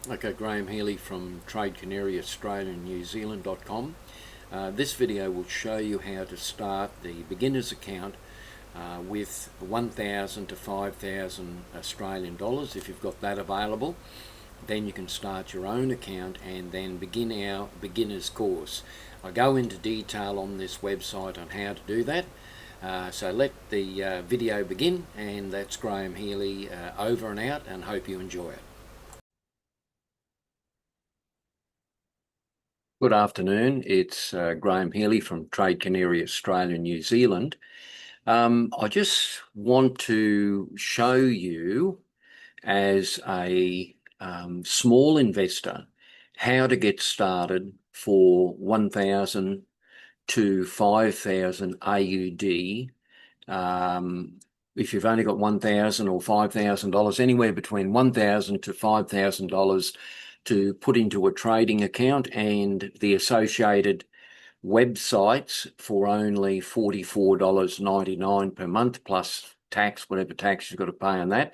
Okay, Graham Healy from Trade Canary Australia and New Zealand.com. This video will show you how to start the beginner's account with 1,000 to 5,000 Australian dollars. If you've got that available, then you can start your own account and then begin our beginner's course. I go into detail on this website on how to do that. So let the video begin, and that's Graham Healy over and out, and hope you enjoy it. Good afternoon, it's Graham Healy from Trade Canary Australia and New Zealand. I just want to show you, as a small investor, how to get started for 1,000 to 5,000 AUD. If you've only got 1,000 or $5,000, anywhere between 1,000 to $5,000 to put into a trading account, and the associated websites for only $44.99 per month plus tax, whatever tax you've got to pay on that.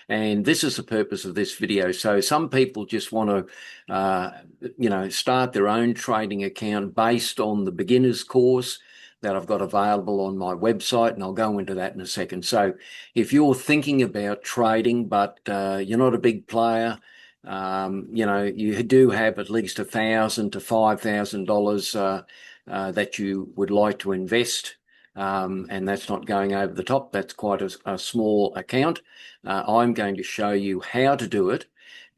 And this is the purpose of this video. So some people just want to, start their own trading account based on the beginner's course that I've got available on my website, and I'll go into that in a second. So if you're thinking about trading, but you're not a big player, you do have at least $1,000 to $5,000 that you would like to invest, and that's not going over the top. That's quite a small account. I'm going to show you how to do it,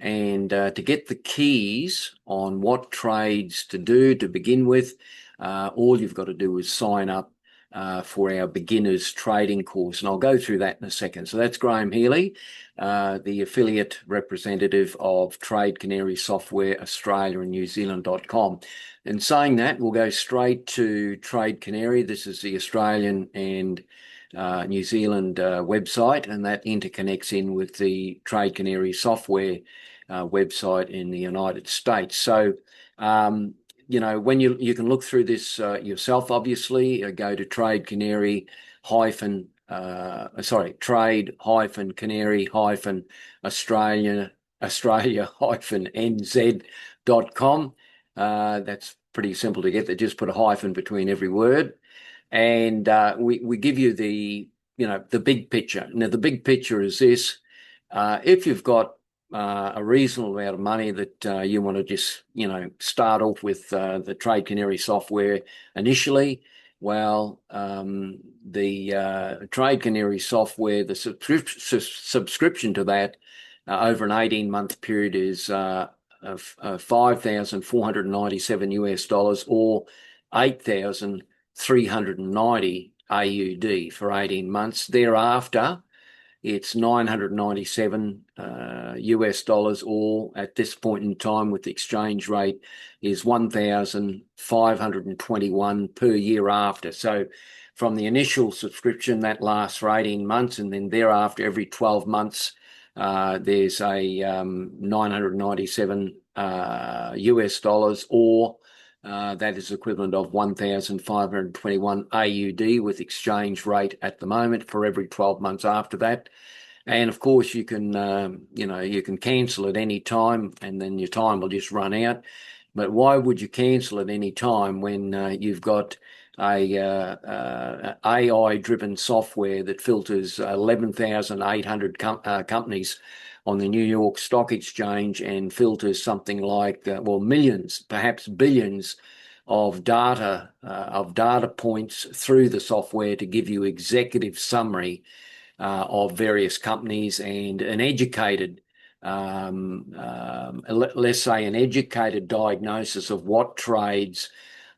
and to get the keys on what trades to do to begin with. All you've got to do is sign up for our beginners trading course, and I'll go through that in a second. So that's Graham Healy, the affiliate representative of Trade Canary Software Australia and New Zealand.com. And saying that, we'll go straight to Trade Canary. This is the Australian and New Zealand website, and that interconnects in with the Trade Canary Software website in the United States. So when you can look through this yourself, obviously. Go to Trade Canary Australia-NZ.com. That's pretty simple to get. They just put a hyphen between every word, and we give you the big picture. Now the big picture is this: if you've got a reasonable amount of money that you want to just start off with the Trade Canary software initially, well, the Trade Canary software, the subscription to that over an 18-month period is of $5,497 US, or 8,390 AUD for 18 months. Thereafter, it's $997 US, or at this point in time with the exchange rate is 1,521 per year after. So from the initial subscription, that lasts for 18 months, and then thereafter every 12 months there's a $997 US, or that is equivalent of 1,521 AUD with exchange rate at the moment for every 12 months after that. And of course, you can cancel at any time, and then your time will just run out. But why would you cancel at any time when you've got a AI-driven software that filters 11,800 companies on the New York Stock Exchange, and filters something like millions, perhaps billions of data points through the software to give you executive summary of various companies, and an educated, let's say an educated diagnosis of what trades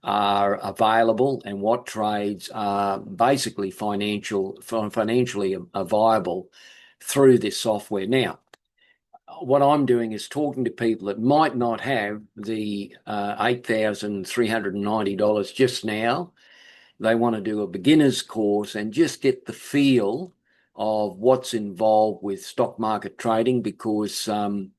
are available and what trades are basically financially viable through this software. Now, what I'm doing is talking to people that might not have the $8,390 just now. They want to do a beginner's course and just get the feel of what's involved with stock market trading, because the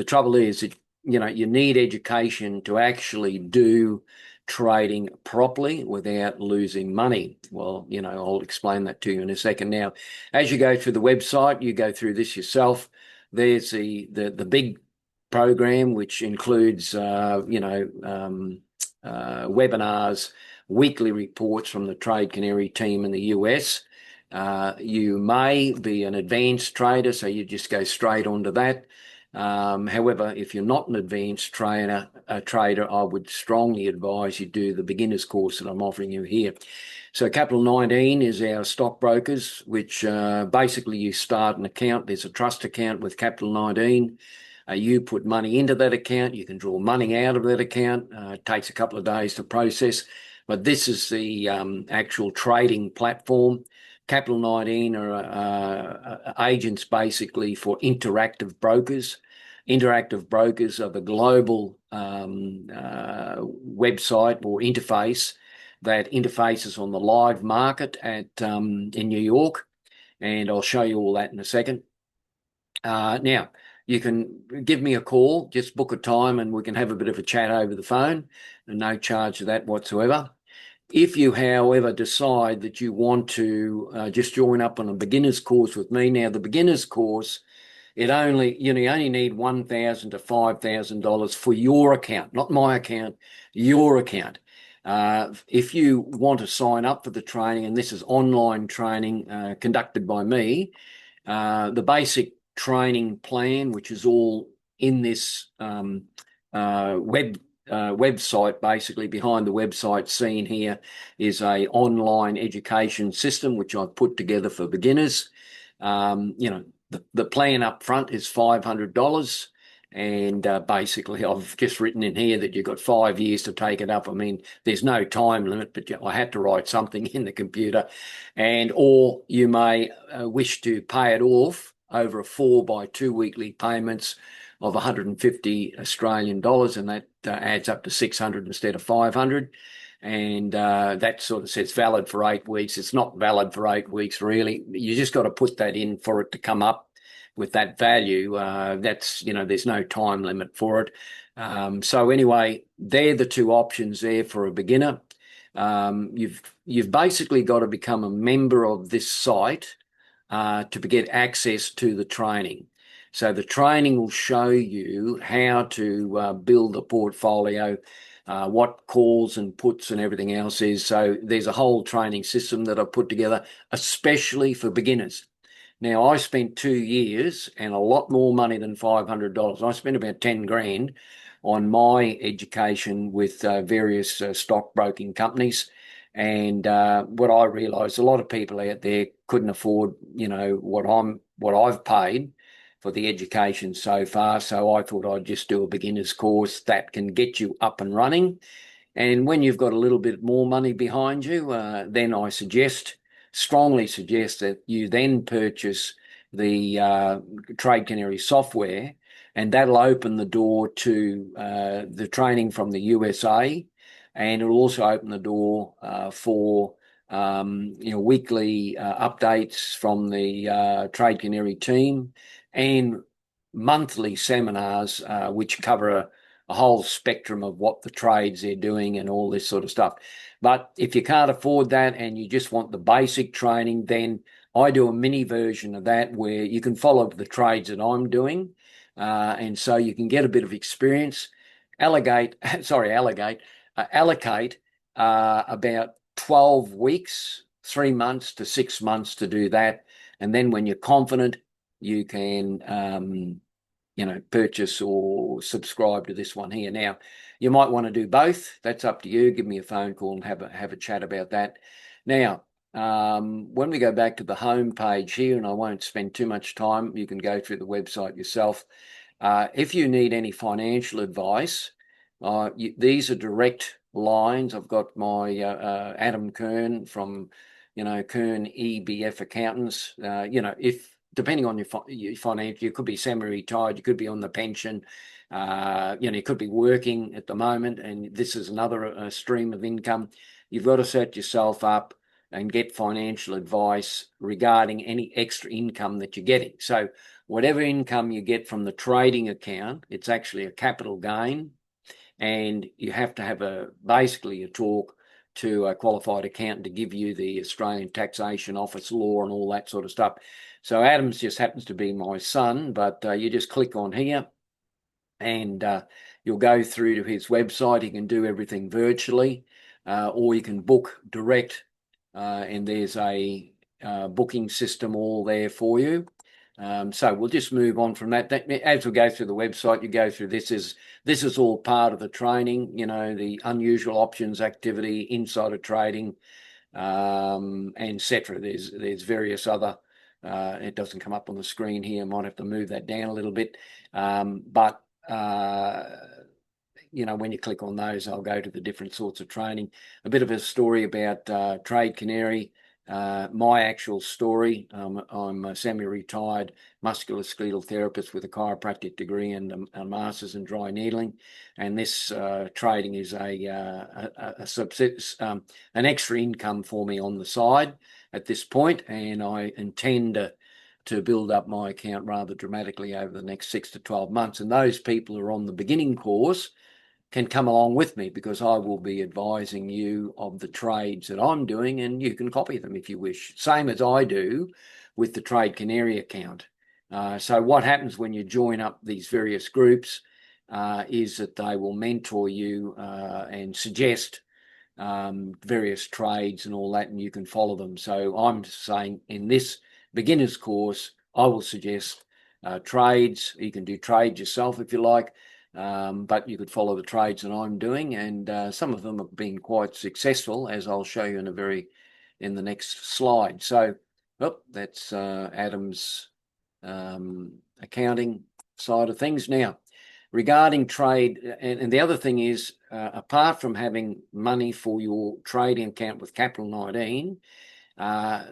trouble is that you need education to actually do trading properly without losing money. Well, I'll explain that to you in a second. Now, as you go through the website, you go through this yourself. There's the big program, which includes, webinars, weekly reports from the Trade Canary team in the US. You may be an advanced trader, so you just go straight onto that. However, if you're not an advanced trader, I would strongly advise you do the beginner's course that I'm offering you here. So Capital 19 is our stockbrokers, which basically you start an account. There's a trust account with Capital 19. You put money into that account. You can draw money out of that account. It takes a couple of days to process. But this is the actual trading platform. Capital 19 are agents basically for interactive brokers. Interactive brokers are the global website or interface that interfaces on the live market in New York. And I'll show you all that in a second. Now, you can give me a call, just book a time and we can have a bit of a chat over the phone, and no charge of that whatsoever. If you, however, decide that you want to just join up on a beginner's course with me, now the beginner's course, you only need $1,000 to $5,000 for your account, not my account, your account. If you want to sign up for the training, and this is online training conducted by me, the basic training plan, which is all in this website, basically behind the website scene here, is a online education system which I've put together for beginners. The plan up front is $500, and basically I've just written in here that you've got 5 years to take it up. I mean, there's no time limit, but I had to write something in the computer. Or you may wish to pay it off over a 4x2 weekly payments of 150 Australian dollars, and that adds up to 600 instead of 500. And that sort of says valid for 8 weeks. It's not valid for 8 weeks, really. You just got to put that in for it to come up with that value. There's no time limit for it. So anyway, they're the two options there for a beginner. You've basically got to become a member of this site to get access to the training. So the training will show you how to build a portfolio, what calls and puts and everything else is. So there's a whole training system that I've put together, especially for beginners. Now, I spent 2 years and a lot more money than $500. I spent about 10 grand on my education with various stockbroking companies. And what I realised, a lot of people out there couldn't afford, what I've paid for the education so far. So I thought I'd just do a beginner's course that can get you up and running. And when you've got a little bit more money behind you, then I strongly suggest that you then purchase the Trade Canary software, and that'll open the door to the training from the USA, and it'll also open the door for weekly updates from the Trade Canary team, and monthly seminars which cover a whole spectrum of what the trades they're doing and all this sort of stuff. But if you can't afford that and you just want the basic training, then I do a mini version of that where you can follow the trades that I'm doing, and so you can get a bit of experience. Allocate about 12 weeks, 3 months to 6 months to do that. And then when you're confident, you can, purchase or subscribe to this one here. Now, you might want to do both. That's up to you. Give me a phone call and have a chat about that. Now, when we go back to the home page here, and I won't spend too much time, you can go through the website yourself. If you need any financial advice, these are direct lines. I've got my Adam Kern from, Kern EBF Accountants. If depending on your financial, you could be semi-retired, you could be on the pension, you could be working at the moment, and this is another stream of income. You've got to set yourself up and get financial advice regarding any extra income that you're getting. So whatever income you get from the trading account, it's actually a capital gain, and you have to have basically a talk to a qualified accountant to give you the Australian Taxation Office law and all that sort of stuff. So Adams just happens to be my son, but you just click on here and you'll go through to his website. You can do everything virtually, or you can book direct, and there's a booking system all there for you. So we'll just move on from that. As we go through the website, you go through this is all part of the training, the unusual options activity, insider trading, etc. There's various other, it doesn't come up on the screen here, I might have to move that down a little bit, but when you click on those, I'll go to the different sorts of training. A bit of a story about Trade Canary, my actual story. I'm a semi-retired musculoskeletal therapist with a chiropractic degree and a master's in dry needling, and this trading is an extra income for me on the side at this point, and I intend to build up my account rather dramatically over the next 6 to 12 months. And those people who are on the beginning course can come along with me, because I will be advising you of the trades that I'm doing, and you can copy them if you wish, same as I do with the Trade Canary account. So what happens when you join up these various groups is that they will mentor you and suggest various trades and all that, and you can follow them. So I'm saying in this beginner's course, I will suggest trades. You can do trades yourself if you like, but you could follow the trades that I'm doing, and some of them have been quite successful, as I'll show you in the next slide. So, that's Adam's accounting side of things. Now, regarding trade, and the other thing is, apart from having money for your trading account with Capital 19,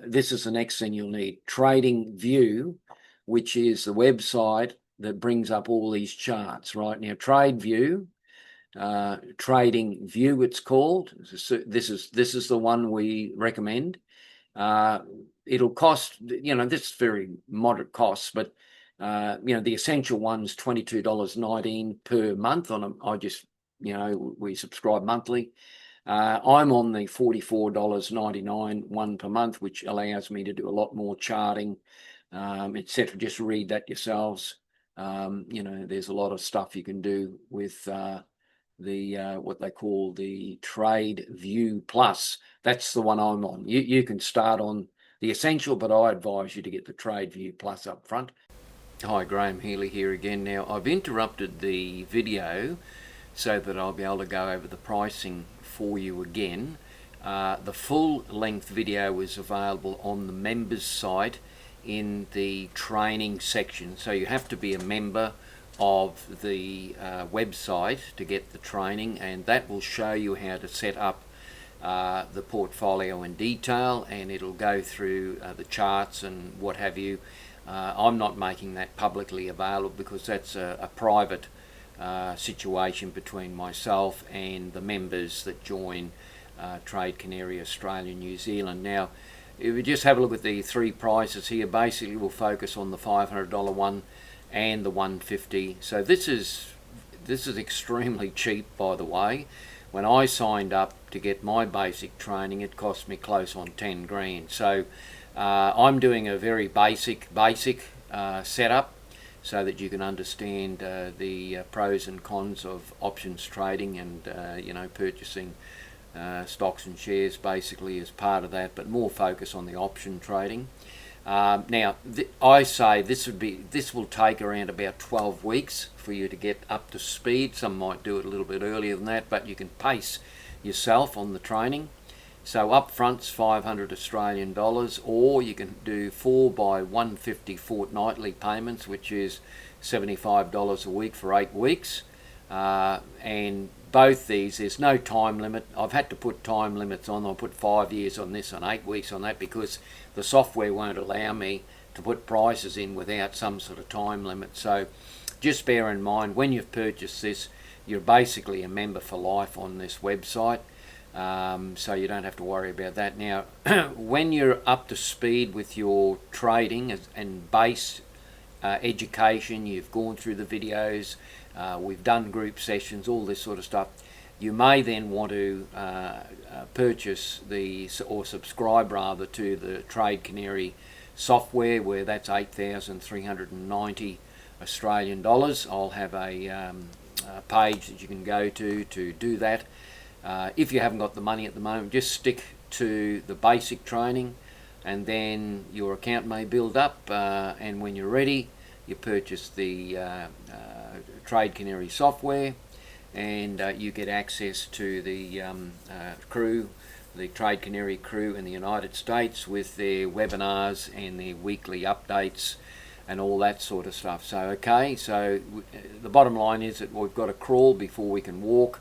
this is the next thing you'll need: Trading View, which is the website that brings up all these charts. Right now, Trade View, Trading View, it's called. This is the one we recommend. It'll cost, this is very moderate costs, but the essential one's $22.19 per month on them. We subscribe monthly. I'm on the $44.99 one per month, which allows me to do a lot more charting, etc. Just read that yourselves. There's a lot of stuff you can do with what they call the Trade View Plus. That's the one I'm on. You can start on the essential, but I advise you to get the Trade View Plus up front. Hi, Graham Healy here again. Now, I've interrupted the video so that I'll be able to go over the pricing for you again. The full length video is available on the members site in the training section. So you have to be a member of the website to get the training, and that will show you how to set up the portfolio in detail, and it'll go through the charts and what have you. I'm not making that publicly available because that's a private situation between myself and the members that join Trade Canary Australia, New Zealand. Now, if we just have a look at the three prices here, basically we'll focus on the $500 one and the $150. So this is extremely cheap, by the way. When I signed up to get my basic training, it cost me close on 10 grand. So I'm doing a very basic setup so that you can understand the pros and cons of options trading and purchasing stocks and shares basically as part of that, but more focus on the option trading. Now, I say this will take around about 12 weeks for you to get up to speed. Some might do it a little bit earlier than that, but you can pace yourself on the training. So up front's 500 Australian dollars, or you can do 4 by 150 fortnightly payments, which is $75 a week for 8 weeks. And both these, there's no time limit. I've had to put time limits on. I'll put 5 years on this and 8 weeks on that because the software won't allow me to put prices in without some sort of time limit. So just bear in mind, when you've purchased this, you're basically a member for life on this website. So you don't have to worry about that. Now, when you're up to speed with your trading and base education, you've gone through the videos, we've done group sessions, all this sort of stuff, you may then want to purchase or subscribe rather to the Trade Canary software, where that's 8,390 Australian dollars. I'll have a page that you can go to do that. If you haven't got the money at the moment, just stick to the basic training, and then your account may build up, and when you're ready, you purchase the Trade Canary software, and you get access to the crew, the Trade Canary crew in the United States, with their webinars and their weekly updates and all that sort of stuff. So okay, so the bottom line is that we've got to crawl before we can walk,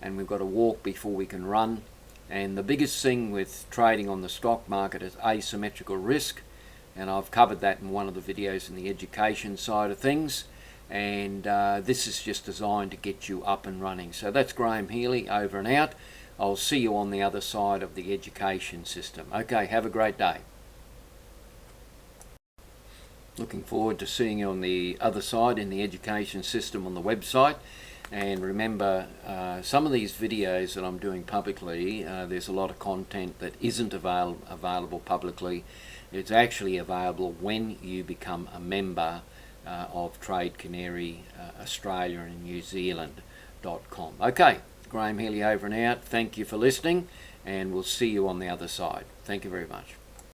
and we've got to walk before we can run. And the biggest thing with trading on the stock market is asymmetrical risk, and I've covered that in one of the videos in the education side of things, and this is just designed to get you up and running. So that's Graham Healy, over and out. I'll see you on the other side of the education system. Okay, have a great day. Looking forward to seeing you on the other side in the education system on the website. And remember, some of these videos that I'm doing publicly, there's a lot of content that isn't available publicly. It's actually available when you become a member of Trade Canary Australia and New Zealand.com. Okay, Graham Healy, over and out. Thank you for listening, and we'll see you on the other side. Thank you very much.